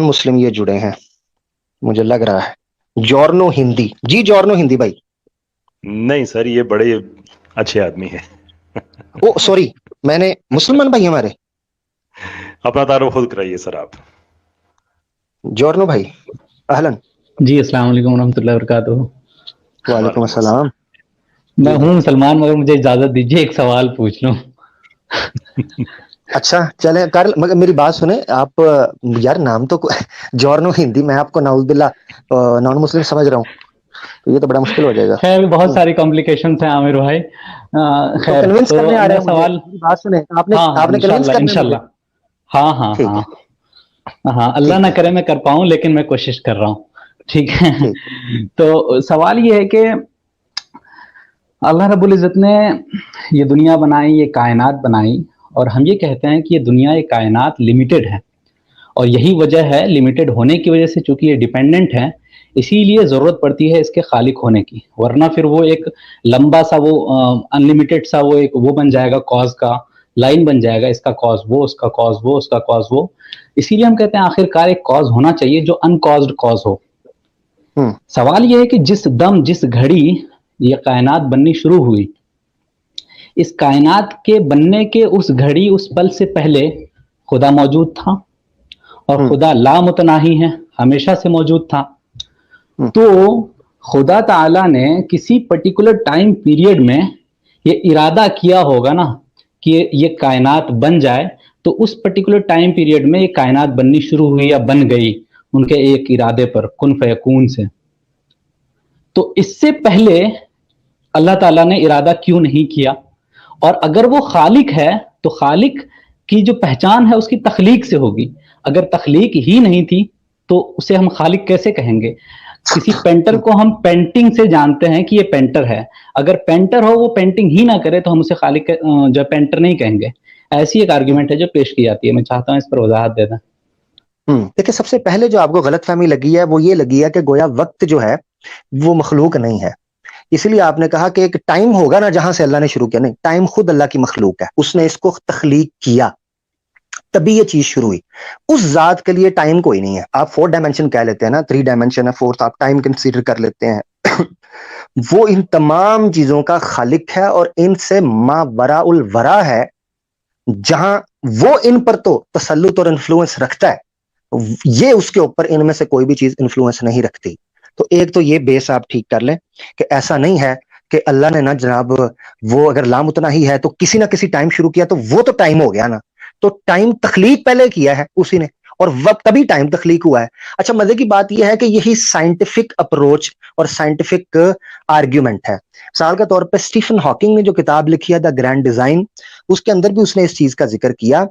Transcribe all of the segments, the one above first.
مسلم یہ جڑے ہیں مجھے لگ رہا ہے، جورنو ہندی جی، جورنو ہندی بھائی. نہیں سر، یہ بڑے اچھے آدمی ہیں. او سوری، میں نے مسلمان بھائی ہمارے. اپنا تعارف خود کرائیے سر آپ. جورنو بھائی اہلن. جی السلام علیکم ورحمۃ اللہ وبرکاتہ. وعلیکم السلام. میں جی ہوں مسلمان، مگر مجھے اجازت دیجیے ایک سوال پوچھ لوں. اچھا چلیں کر، مگر میری بات سنیں آپ. یار نام تو جورنو ہندی، میں آپ کو نعوذ باللہ نان مسلم سمجھ رہا ہوں، تو یہ تو بڑا مشکل ہو جائے گا. خیر بہت ساری کمپلیکیشنس ہیں عامر بھائی. تو خیر کنونس تو کرنے آ رہے میں ہیں مجھے، سوال، میری بات سنیں ہاں ہاں آپ نے کنونس انشاءاللہ کرنا ہے مجھے. انشاءاللہ، ہاں ہاں ٹھیک ہاں ہے ہاں، اللہ نہ ٹھیک ہے کرے میں کر پاؤں، لیکن میں کوشش کر رہا ہوں. ٹھیک ہے. ٹھیک. تو سوال یہ ہے کہ اللہ رب العزت نے یہ دنیا بنائی، یہ کائنات بنائی، اور ہم یہ کہتے ہیں کہ یہ دنیا، یہ کائنات لمیٹڈ ہے، اور یہی وجہ ہے لمیٹڈ ہونے کی وجہ سے، چونکہ یہ ڈیپینڈنٹ ہے، اسی لیے ضرورت پڑتی ہے اس کے خالق ہونے کی، ورنہ پھر وہ ایک لمبا سا وہ انلمیٹڈ سا وہ ایک وہ بن جائے گا، کاز کا لائن بن جائے گا، اس کا کاز وہ، اس کا کاز وہ، اس کا کاز وہ. اسی لیے ہم کہتے ہیں آخر کار ایک کاز ہونا چاہیے جو ان کازڈ کاز ہو. سوال یہ ہے کہ جس دم، جس گھڑی یہ کائنات بننی شروع ہوئی، اس کائنات کے بننے کے اس گھڑی، اس پل سے پہلے خدا موجود تھا، اور خدا لامتناہی ہے، ہمیشہ سے موجود تھا. تو خدا تعالی نے کسی پرٹیکولر ٹائم پیریڈ میں یہ ارادہ کیا ہوگا نا کہ یہ کائنات بن جائے، تو اس پرٹیکولر ٹائم پیریڈ میں یہ کائنات بننی شروع ہوئی یا بن گئی ان کے ایک ارادے پر، کن فیکون سے. تو اس سے پہلے اللہ تعالیٰ نے ارادہ کیوں نہیں کیا؟ اور اگر وہ خالق ہے تو خالق کی جو پہچان ہے اس کی تخلیق سے ہوگی. اگر تخلیق ہی نہیں تھی تو اسے ہم خالق کیسے کہیں گے؟ کسی پینٹر کو ہم پینٹنگ سے جانتے ہیں کہ یہ پینٹر ہے، اگر پینٹر ہو وہ پینٹنگ ہی نہ کرے تو ہم اسے خالق جو پینٹر نہیں کہیں گے. ایسی ایک آرگیومنٹ ہے جو پیش کی جاتی ہے، میں چاہتا ہوں اس پر وضاحت دے دیں. دیکھیں سب سے پہلے جو آپ کو غلط فہمی لگی ہے وہ یہ لگی ہے کہ گویا وقت جو ہے وہ مخلوق نہیں ہے، اس لیے آپ نے کہا کہ ایک ٹائم ہوگا نا جہاں سے اللہ نے شروع کیا. نہیں، ٹائم خود اللہ کی مخلوق ہے، اس نے اس کو تخلیق کیا، تبھی یہ چیز شروع ہوئی. اس ذات کے لیے ٹائم کوئی نہیں ہے. آپ 4 ڈائمینشن کہہ لیتے ہیں نا، 3 ڈائمینشن ہے، 4 آپ ٹائم کنسیڈر کر لیتے ہیں. وہ ان تمام چیزوں کا خالق ہے اور ان سے ما وراء الورا ہے، جہاں وہ ان پر تو تسلط اور انفلوئنس رکھتا ہے، یہ اس کے اوپر ان میں سے کوئی بھی چیز انفلوئنس نہیں رکھتی. تو ایک تو یہ بیس آپ ٹھیک کر لیں کہ ایسا نہیں ہے کہ اللہ نے نا جناب وہ اگر لامتناہی ہے تو کسی نہ کسی ٹائم شروع کیا تو وہ تو ٹائم ہو گیا نا. تو ٹائم تخلیق پہلے کیا ہے اسی نے، اور وقت تبھی ٹائم تخلیق ہوا ہے. اچھا مزے کی بات یہ ہے کہ یہی سائنٹیفک اپروچ اور سائنٹیفک آرگیومنٹ ہے. مثال کے طور پہ اسٹیفن ہاکنگ نے جو کتاب لکھی ہے دا گرینڈ ڈیزائن، اس کے اندر بھی اس نے اس چیز کا ذکر کیا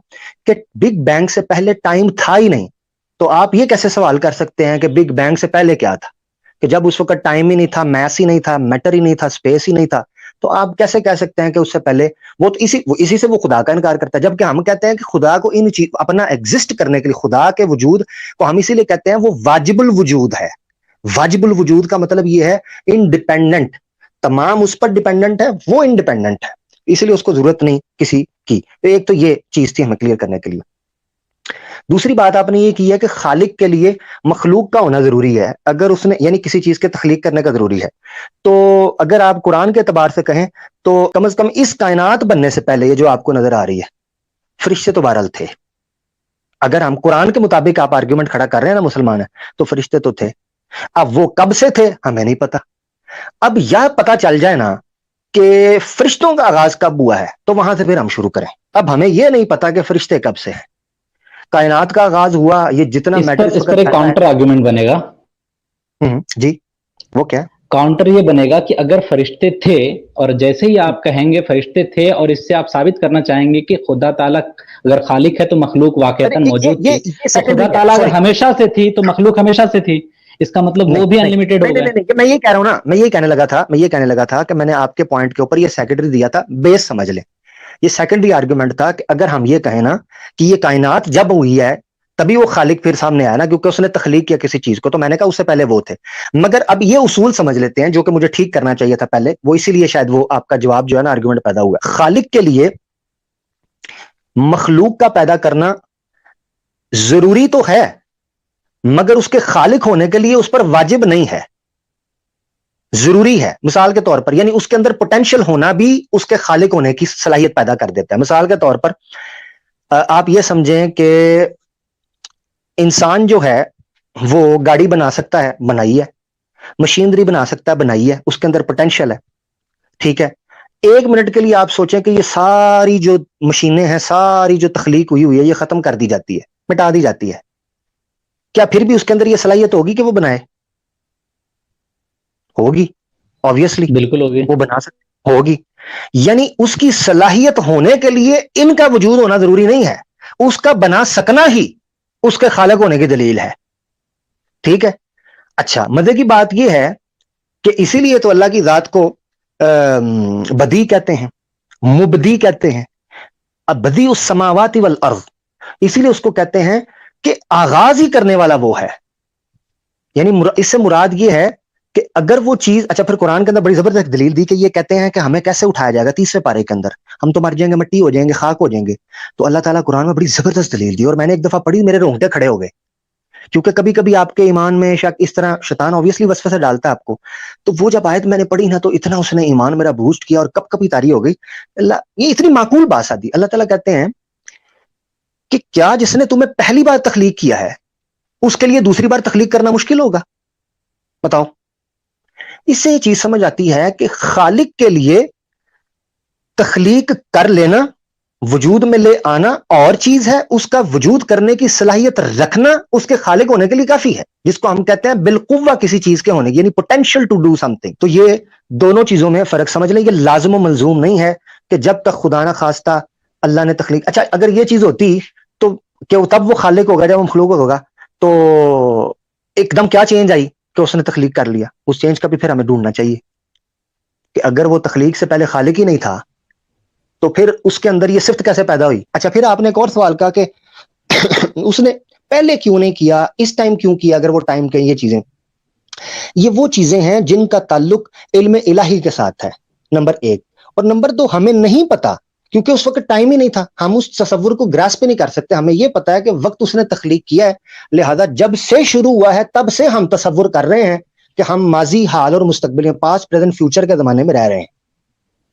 کہ بگ بینگ سے پہلے ٹائم تھا ہی نہیں. تو آپ یہ کیسے سوال کر سکتے ہیں کہ بگ بینگ سے پہلے کیا تھا، کہ جب اس وقت ٹائم ہی نہیں تھا، میس ہی نہیں تھا، میٹر ہی نہیں تھا، اسپیس ہی نہیں تھا، تو آپ کیسے کہہ سکتے ہیں کہ اس سے پہلے وہ تو اسی سے وہ خدا کا انکار کرتا ہے. جبکہ ہم کہتے ہیں کہ خدا کو ان چیز اپنا ایگزسٹ کرنے کے لیے، خدا کے وجود کو ہم اسی لیے کہتے ہیں وہ واجب الوجود ہے. واجب الوجود کا مطلب یہ ہے انڈیپینڈنٹ، تمام اس پر ڈیپینڈنٹ ہے، وہ انڈیپینڈنٹ ہے، اسی لیے اس کو ضرورت نہیں کسی کی. تو ایک تو یہ چیز تھی ہمیں کلیئر کرنے کے لیے. دوسری بات آپ نے یہ کی ہے کہ خالق کے لیے مخلوق کا ہونا ضروری ہے، اگر اس نے یعنی کسی چیز کے تخلیق کرنے کا ضروری ہے. تو اگر آپ قرآن کے اعتبار سے کہیں تو کم از کم اس کائنات بننے سے پہلے یہ جو آپ کو نظر آ رہی ہے فرشتے تو بہرحال تھے. اگر ہم قرآن کے مطابق آپ آرگیومنٹ کھڑا کر رہے ہیں نا مسلمان ہیں، تو فرشتے تو تھے. اب وہ کب سے تھے ہمیں نہیں پتا. اب یہ پتا چل جائے نا کہ فرشتوں کا آغاز کب ہوا ہے تو وہاں سے پھر ہم شروع کریں. اب ہمیں یہ نہیں پتا کہ فرشتے کب سے ہیں، کائنات کا آغاز ہوا، یہ جتنا میٹر اس پر ایک کاؤنٹر آرگومنٹ بنے گا. جی وہ کیا کاؤنٹر یہ بنے گا کہ اگر فرشتے تھے، اور جیسے ہی آپ کہیں گے فرشتے تھے، اور اس سے آپ ثابت کرنا چاہیں گے کہ خدا تعالیٰ اگر خالق ہے تو مخلوق واقعتاً موجود تھی، تو خدا تعالیٰ اگر ہمیشہ سے تھی تو مخلوق ہمیشہ سے تھی، اس کا مطلب وہ بھی انلمیٹڈ ہو گئے. میں یہ کہہ رہا ہوں نا، میں یہ کہنے لگا تھا کہ میں نے آپ کے پوائنٹ کے اوپر یہ سیکنڈری دیا تھا، بیس سمجھ لیں. یہ سیکنڈری آرگومنٹ تھا کہ اگر ہم یہ کہیں نا کہ یہ کائنات جب ہوئی ہے تبھی وہ خالق پھر سامنے آیا نا، کیونکہ اس نے تخلیق کیا کسی چیز کو، تو میں نے کہا اس سے پہلے وہ تھے. مگر اب یہ اصول سمجھ لیتے ہیں جو کہ مجھے ٹھیک کرنا چاہیے تھا پہلے، وہ اسی لیے شاید وہ آپ کا جواب جو ہے نا آرگومنٹ پیدا ہوا. خالق کے لیے مخلوق کا پیدا کرنا ضروری تو ہے، مگر اس کے خالق ہونے کے لیے اس پر واجب نہیں ہے، ضروری ہے. مثال کے طور پر یعنی اس کے اندر پوٹینشل ہونا بھی اس کے خالق ہونے کی صلاحیت پیدا کر دیتا ہے. مثال کے طور پر آپ یہ سمجھیں کہ انسان جو ہے وہ گاڑی بنا سکتا ہے، بنائی ہے. مشینری بنا سکتا ہے، بنائی ہے. اس کے اندر پوٹینشل ہے، ٹھیک ہے. ایک منٹ کے لیے آپ سوچیں کہ یہ ساری جو مشینیں ہیں، ساری جو تخلیق ہوئی ہے، یہ ختم کر دی جاتی ہے، مٹا دی جاتی ہے. کیا پھر بھی اس کے اندر یہ صلاحیت ہوگی کہ وہ بنائے؟ ہوگی، آبویسلی بالکل ہوگی. وہ بنا سکتے، ہوگی. یعنی اس کی صلاحیت ہونے کے لیے ان کا وجود ہونا ضروری نہیں ہے، اس کا بنا سکنا ہی اس کے خالق ہونے کی دلیل ہے. ٹھیک ہے. اچھا، مزے کی بات یہ ہے کہ اسی لیے تو اللہ کی ذات کو بدی کہتے ہیں، مبدی کہتے ہیں. اب بدی السماوات والارض، اسی لیے اس کو کہتے ہیں کہ آغاز ہی کرنے والا وہ ہے. یعنی اس سے مراد یہ ہے کہ اگر وہ چیز، اچھا پھر قرآن کے اندر بڑی زبردست دلیل دی کہ یہ کہتے ہیں کہ ہمیں کیسے اٹھایا جائے گا 30ویں پارے کے اندر، ہم تو مر جائیں گے، مٹی ہو جائیں گے، خاک ہو جائیں گے. تو اللہ تعالیٰ قرآن میں بڑی زبردست دلیل دی، اور میں نے ایک دفعہ پڑھی، میرے رونگٹے کھڑے ہو گئے. کیونکہ کبھی کبھی آپ کے ایمان میں شک اس طرح شیطان اوبویسلی وسوسہ ڈالتا ہے آپ کو. تو وہ جب آیت میں نے پڑھی نا، تو اتنا اس نے ایمان میرا بوسٹ کیا، اور کب کبھی تاری ہو گئی. اللہ، یہ اتنی معقول بات آتی. اللہ تعالیٰ کہتے ہیں کہ کیا جس نے تمہیں پہلی بار تخلیق کیا ہے اس کے لیے دوسری بار تخلیق کرنا مشکل ہوگا؟ بتاؤ. اس سے یہ چیز سمجھ آتی ہے کہ خالق کے لیے تخلیق کر لینا، وجود میں لے آنا اور چیز ہے، اس کا وجود کرنے کی صلاحیت رکھنا اس کے خالق ہونے کے لیے کافی ہے، جس کو ہم کہتے ہیں بالقوہ کسی چیز کے ہونے کی، یعنی potential to do something. تو یہ دونوں چیزوں میں فرق سمجھ لیں. یہ لازم و ملزوم نہیں ہے کہ جب تک خدا نہ خواستہ اللہ نے تخلیق، اچھا اگر یہ چیز ہوتی تو کہ تب وہ خالق ہوگا جب وہ مخلوق ہوگا، تو ایک دم کیا چینج آئی کہ اس نے تخلیق کر لیا. اس چینج کا بھی پھر ہمیں ڈھونڈنا چاہیے کہ اگر وہ تخلیق سے پہلے خالق ہی نہیں تھا تو پھر اس کے اندر یہ صفت کیسے پیدا ہوئی. اچھا پھر آپ نے ایک اور سوال کہا کہ اس نے پہلے کیوں نہیں کیا، اس ٹائم کیوں کیا. اگر وہ ٹائم کے، یہ وہ چیزیں ہیں جن کا تعلق علم الہی کے ساتھ ہے، نمبر ایک. اور نمبر دو، ہمیں نہیں پتا کیونکہ اس وقت ٹائم ہی نہیں تھا، ہم اس تصور کو گراسپ نہیں کر سکتے. ہمیں یہ پتا ہے کہ وقت اس نے تخلیق کیا ہے، لہذا جب سے شروع ہوا ہے تب سے ہم تصور کر رہے ہیں کہ ہم ماضی، حال اور مستقبل، پاسٹ، پریزنٹ، فیوچر کے زمانے میں رہ رہے ہیں.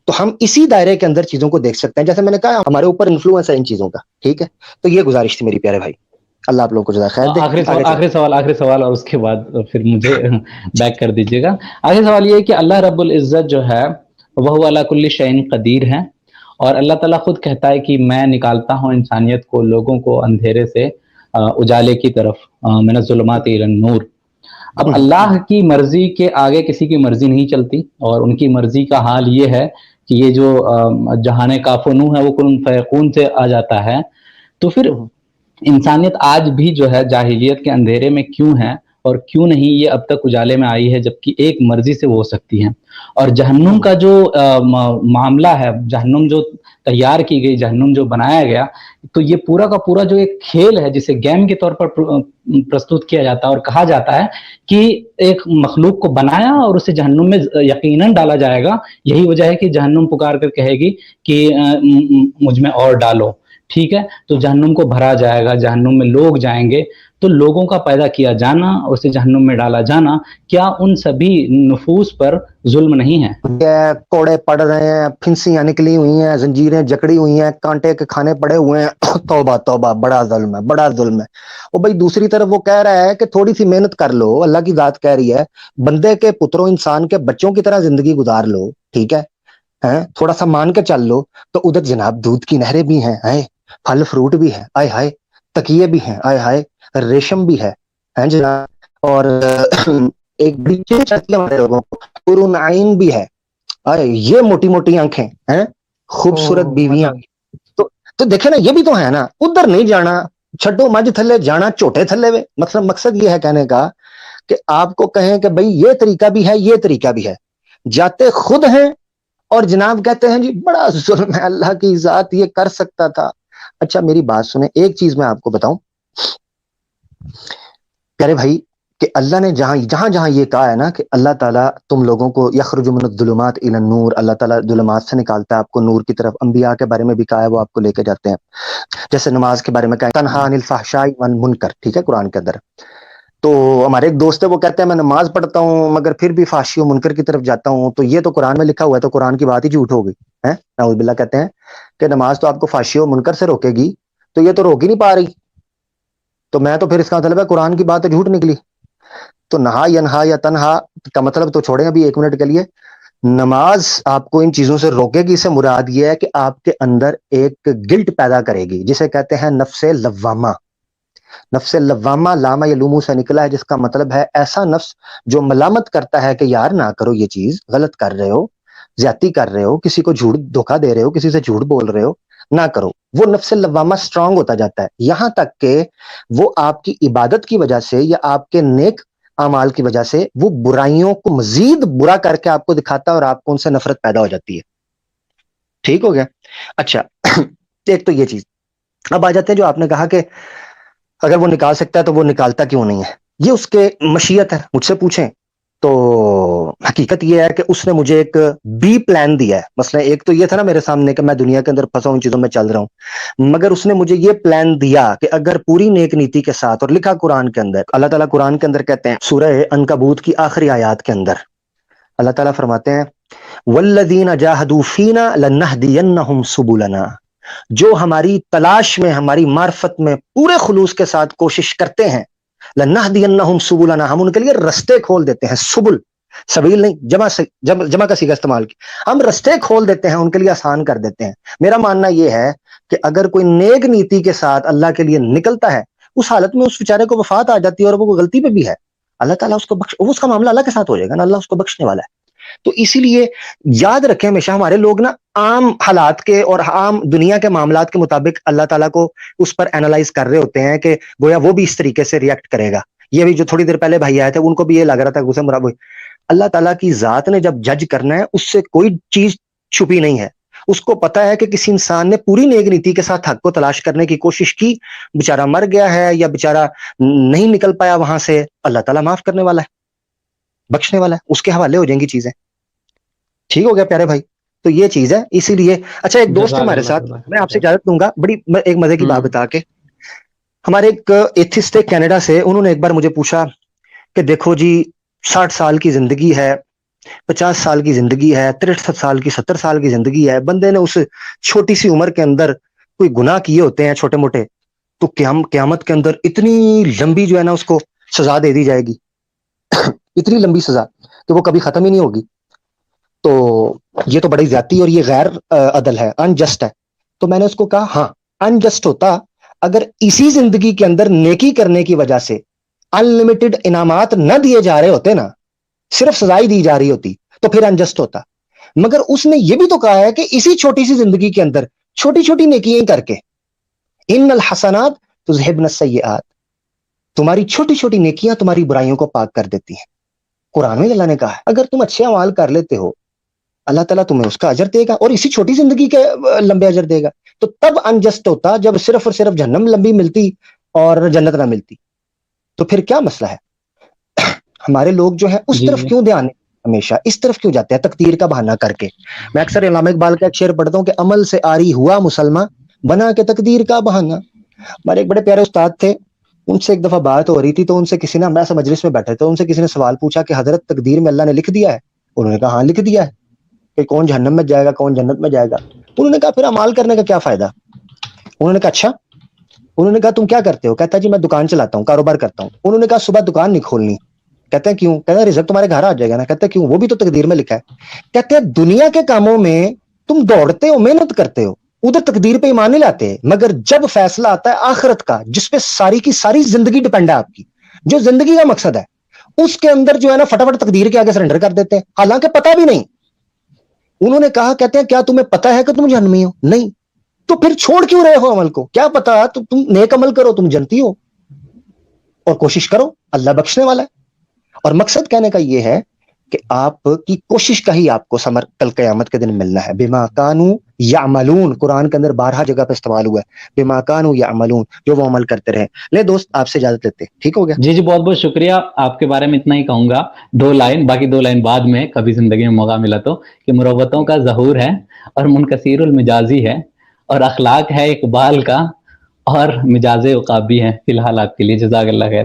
تو ہم اسی دائرے کے اندر چیزوں کو دیکھ سکتے ہیں. جیسے میں نے کہا ہمارے اوپر انفلوئنس ہے ان چیزوں کا. ٹھیک ہے. تو یہ گزارش تھی میری پیارے بھائی. اللہ آپ لوگوں کو جزائے خیر دے. آخری سوال اور اس کے بعد پھر مجھے بیک کر دیجیے گا. آخری سوال یہ ہے کہ اللہ رب العزت جو ہے وہ علی کل شیء قدیر ہے، اور اللہ تعالیٰ خود کہتا ہے کہ میں نکالتا ہوں انسانیت کو، لوگوں کو اندھیرے سے اجالے کی طرف، من الظلمات الی النور. اب اللہ کی مرضی کے آگے کسی کی مرضی نہیں چلتی، اور ان کی مرضی کا حال یہ ہے کہ یہ جو جہان کاف و نو ہے وہ کن فیکون سے آ جاتا ہے. تو پھر انسانیت آج بھی جو ہے جاہلیت کے اندھیرے میں کیوں ہے، اور کیوں نہیں یہ اب تک اجالے میں آئی ہے، جبکہ ایک مرضی سے وہ ہو سکتی ہے. اور جہنم کا جو معاملہ ہے، جہنم جو تیار کی گئی، جہنم جو بنایا گیا، تو یہ پورا کا پورا جو ایک کھیل ہے جسے گیم کے طور پر پرستوت کیا جاتا ہے، اور کہا جاتا ہے کہ ایک مخلوق کو بنایا اور اسے جہنم میں یقیناً ڈالا جائے گا. یہی وجہ ہے کہ جہنم پکار کر کہے گی کہ مجھ میں اور ڈالو. ٹھیک ہے. تو جہنم کو بھرا جائے گا، جہنم میں لوگ جائیں گے. تو لوگوں کا پیدا کیا جانا اور اسے جہنم میں ڈالا جانا، کیا ان سبھی نفوس پر ظلم نہیں ہے؟ کوڑے پڑ رہے ہیں، پھنسیاں نکلی ہوئی ہیں، زنجیریں جکڑی ہوئی ہیں، کانٹے کے کھانے پڑے ہوئے ہیں. توبہ توبہ، بڑا ظلم ہے، بڑا ظلم ہے. وہ بھائی دوسری طرف وہ کہہ رہا ہے کہ تھوڑی سی محنت کر لو. اللہ کی ذات کہہ رہی ہے بندے کے پتروں، انسان کے بچوں کی طرح زندگی گزار لو. ٹھیک ہے. تھوڑا سا مان کے چل لو. تو ادھر جناب دودھ کی نہریں بھی ہیں، پھل فروٹ بھی ہے، آئے ہائے، تکیے بھی ہیں، آئے ہائے، ریشم بھی ہے جناب، اور ایک بڑی چاہتی ہے ہمارے لوگوں کو، قرون عین بھی ہے. یہ موٹی موٹی آنکھیں ہیں، خوبصورت بیویاں. تو دیکھیں نا، یہ بھی تو ہے نا. ادھر نہیں جانا، چھڈو مجھ تھلے، جانا چوٹے تھلے وے. مقصد یہ ہے کہنے کا کہ آپ کو کہیں کہ بھئی یہ طریقہ بھی ہے، یہ طریقہ بھی ہے. جاتے خود ہیں اور جناب کہتے ہیں جی بڑا ظلم ہے، اللہ کی ذات یہ کر سکتا تھا. اچھا میری بات سنیں، ایک چیز میں آپ کو بتاؤں پیارے بھائی، کہ اللہ نے جہاں یہ کہا ہے نا کہ اللہ تعالیٰ تم لوگوں کو یخرج من الظلمات الی النور، اللہ تعالیٰ ظلمات سے نکالتا ہے آپ کو نور کی طرف. انبیاء کے بارے میں بھی کہا ہے وہ آپ کو لے کے جاتے ہیں. جیسے نماز کے بارے میں کہا ہے تنہا عن الفحشاء والمنکر، ٹھیک ہے، قرآن کے اندر. تو ہمارے ایک دوست ہے وہ کہتے ہیں میں نماز پڑھتا ہوں مگر پھر بھی فحشی و منکر کی طرف جاتا ہوں، تو یہ تو قرآن میں لکھا ہوا ہے، تو قرآن کی بات ہی جھوٹ ہو گئی ہے، نعوذ باللہ۔ کہتے ہیں کہ نماز تو آپ کو فحشی و منکر سے روکے گی، تو یہ تو روک ہی نہیں پا رہی، تو میں تو پھر اس کا مطلب ہے قرآن کی بات تو جھوٹ نکلی۔ تو نہا ینہا یا تنہا کا مطلب تو چھوڑیں ابھی ایک منٹ کے لیے، نماز آپ کو ان چیزوں سے روکے گی، سے مراد یہ ہے کہ آپ کے اندر ایک گلٹ پیدا کرے گی، جسے کہتے ہیں نفس لوامہ۔ نفس لوامہ لامہ یلومو سے نکلا ہے، جس کا مطلب ہے ایسا نفس جو ملامت کرتا ہے کہ یار نہ کرو، یہ چیز غلط کر رہے ہو، زیادتی کر رہے ہو، کسی کو جھوٹ دھوکا دے رہے ہو، کسی سے جھوٹ بول رہے ہو، نہ کرو۔ وہ نفس لوامہ سٹرونگ ہوتا جاتا ہے، یہاں تک کہ وہ آپ کی عبادت کی وجہ سے یا آپ کے نیک اعمال کی وجہ سے وہ برائیوں کو مزید برا کر کے آپ کو دکھاتا ہے اور آپ کو ان سے نفرت پیدا ہو جاتی ہے۔ ٹھیک ہو گیا؟ اچھا ایک تو یہ چیز۔ اب آ جاتے ہیں جو آپ نے کہا کہ اگر وہ نکال سکتا ہے تو وہ نکالتا کیوں نہیں ہے، یہ اس کے مشیت ہے۔ مجھ سے پوچھیں تو حقیقت یہ ہے کہ اس نے مجھے ایک بی پلان دیا ہے۔ مثلا ایک تو یہ تھا نا میرے سامنے کہ میں دنیا کے اندر پھنسا ہوں، ان چیزوں میں چل رہا ہوں، مگر اس نے مجھے یہ پلان دیا کہ اگر پوری نیک نیتی کے ساتھ، اور لکھا قرآن کے اندر، اللہ تعالیٰ قرآن کے اندر کہتے ہیں سورہ عنکبوت کی آخری آیات کے اندر اللہ تعالیٰ فرماتے ہیں والذین جاہدوا فینا لنہدینہم سبلنا، جو ہماری تلاش میں، ہماری معرفت میں پورے خلوص کے ساتھ کوشش کرتے ہیں، لنہدینہم سبلنا، ہم ان کے لیے رستے کھول دیتے ہیں۔ سبل، سبیل نہیں، جمع کا صیغہ استعمال کی، ہم رستے کھول دیتے ہیں، ان کے لیے آسان کر دیتے ہیں۔ میرا ماننا یہ ہے کہ اگر کوئی نیک نیتی کے ساتھ اللہ کے لیے نکلتا ہے، اس حالت میں اس بیچارے کو وفات آ جاتی ہے اور وہ غلطی پہ بھی ہے، اللہ تعالیٰ اس کو اس کا معاملہ اللہ کے ساتھ ہو جائے گا نا، اللہ اس کو بخشنے والا ہے۔ تو اسی لیے یاد رکھیں ہمیشہ، ہمارے لوگ نا عام حالات کے اور عام دنیا کے معاملات کے مطابق اللہ تعالیٰ کو اس پر اینالائز کر رہے ہوتے ہیں کہ گویا وہ بھی اس طریقے سے ریئیکٹ کرے گا۔ یہ بھی جو تھوڑی دیر پہلے بھائی آئے تھے ان کو بھی یہ لگ رہا تھا کہ اسے مراد اللہ تعالیٰ کی ذات نے جب جج کرنا ہے، اس سے کوئی چیز چھپی نہیں ہے۔ اس کو پتا ہے کہ کسی انسان نے پوری نیک نیتی کے ساتھ حق کو تلاش کرنے کی کوشش کی، بیچارہ مر گیا ہے یا بیچارہ نہیں نکل پایا وہاں سے، اللہ تعالیٰ معاف کرنے والا ہے، بخشنے والا ہے، اس کے حوالے ہو جائیں گی چیزیں۔ ٹھیک ہو گیا پیارے بھائی؟ تو یہ چیز ہے، اسی لیے اچھا ایک دوست ہے ہمارے ساتھ، میں آپ سے اجازت لوں گا بڑی ایک مزے کی بات بتا کے۔ ہمارے ایک ایتھسٹ کینیڈا سے، انہوں نے ایک بار مجھے پوچھا کہ دیکھو جی 60 سال کی زندگی ہے، 50 سال کی زندگی ہے، 63 سال کی، 70 سال کی زندگی ہے، بندے نے اس چھوٹی سی عمر کے اندر کوئی گناہ کیے ہوتے ہیں چھوٹے موٹے، تو قیامت کے اندر اتنی لمبی جو ہے نا اس کو سزا دے دی جائے گی اتنی لمبی سزا کہ وہ کبھی ختم ہی نہیں ہوگی، تو یہ تو بڑی زیادتی اور یہ غیر عدل ہے، انجسٹ ہے۔ تو میں نے اس کو کہا ہاں انجسٹ ہوتا اگر اسی زندگی کے اندر نیکی کرنے کی وجہ سے انلمیٹڈ انعامات نہ دیے جا رہے ہوتے نا، صرف سزائی دی جا رہی ہوتی، تو پھر انجسٹ ہوتا۔ مگر اس نے یہ بھی تو کہا ہے کہ اسی چھوٹی سی زندگی کے اندر چھوٹی چھوٹی نیکیاں کر کے، ان الحسنات تذہبن السیئات، تمہاری چھوٹی چھوٹی نیکیاں تمہاری برائیوں کو پاک کر دیتی ہیں۔ قرآن میں اللہ نے کہا ہے اگر تم اچھے اعمال کر لیتے ہو، اللہ تعالیٰ تمہیں اس کا اجر دے گا اور اسی چھوٹی زندگی کے لمبے اجر دے گا۔ تو تب انجسٹ ہوتا جب صرف اور صرف جہنم لمبی ملتی اور جنت نہ ملتی، تو پھر کیا مسئلہ ہے؟ ہمارے لوگ جو ہے اس طرف کیوں دھیان، ہمیشہ اس طرف کیوں جاتے ہیں تقدیر کا بہانہ کر کے؟ میں اکثر علامہ اقبال کا ایک شعر پڑھتا ہوں کہ عمل سے آری ہوا مسلمان بنا کے تقدیر کا بہانہ۔ ہمارے ایک بڑے پیارے استاد تھے، ان سے ایک دفعہ بات ہو رہی تھی، تو ان سے کسی نے، ہم ایسا مجلس میں بیٹھے تھے، ان سے کسی نے سوال پوچھا کہ حضرت تقدیر میں اللہ نے لکھ دیا ہے؟ انہوں نے کہا ہاں لکھ دیا ہے کہ کون جہنم میں جائے گا کون جنت میں جائے گا۔ انہوں نے کہا پھر اعمال کرنے کا کیا فائدہ؟ انہوں نے کہا اچھا، انہوں نے کہا تم کیا کرتے ہو؟ کہتا جی میں دکان چلاتا ہوں، کاروبار کرتا ہوں۔ انہوں نے کہا صبح دکان نہیں کھولنی۔ کہتے ہیں کیوں؟ کہتا ہے رزق تمہارے گھر آ جائے گا نا۔ کہتے ہیں کیوں؟ وہ بھی تو تقدیر میں لکھا ہے۔ کہتے ہیں دنیا کے کاموں میں تم دوڑتے ہو، محنت کرتے ہو، ادھر تقدیر پہ ایمان نہیں لاتے، مگر جب فیصلہ آتا ہے آخرت کا، جس پہ ساری کی ساری زندگی ڈپینڈ ہے آپ کی، جو زندگی کا مقصد ہے، اس کے اندر جو ہے نا فٹافٹ تقدیر کے آگے سرنڈر کر دیتے ہیں، حالانکہ پتہ بھی نہیں۔ انہوں نے کہا کہتے ہیں کیا تمہیں پتہ ہے کہ تم جہنمی ہو؟ نہیں، تو پھر چھوڑ کیوں رہے ہو عمل کو؟ کیا پتا تو تم نیک عمل کرو، تم جنتی ہو، اور کوشش کرو، اللہ بخشنے والا ہے۔ اور مقصد کہنے کا یہ ہے کہ آپ کی کوشش کا ہی آپ کو ثمر کل قیامت کے دن ملنا ہے۔ بما کانوا یعملون، قرآن کے اندر 12 جگہ پہ استعمال ہوا ہے بما کانوا یعملون، جو وہ عمل کرتے رہے۔ لے دوست آپ سے اجازت لیتے، ٹھیک ہو گیا؟ جی بہت بہت شکریہ، آپ کے بارے میں اتنا ہی کہوں گا، 2 لائن، باقی 2 لائن بعد میں کبھی زندگی میں موقع ملا تو، کہ مروتوں کا ظہور ہے اور منکسیر المجازی ہے، اور اخلاق ہے اقبال کا اور مجاز عقابی ہے۔ فی الحال آپ کے لیے جزاک اللہ خیر۔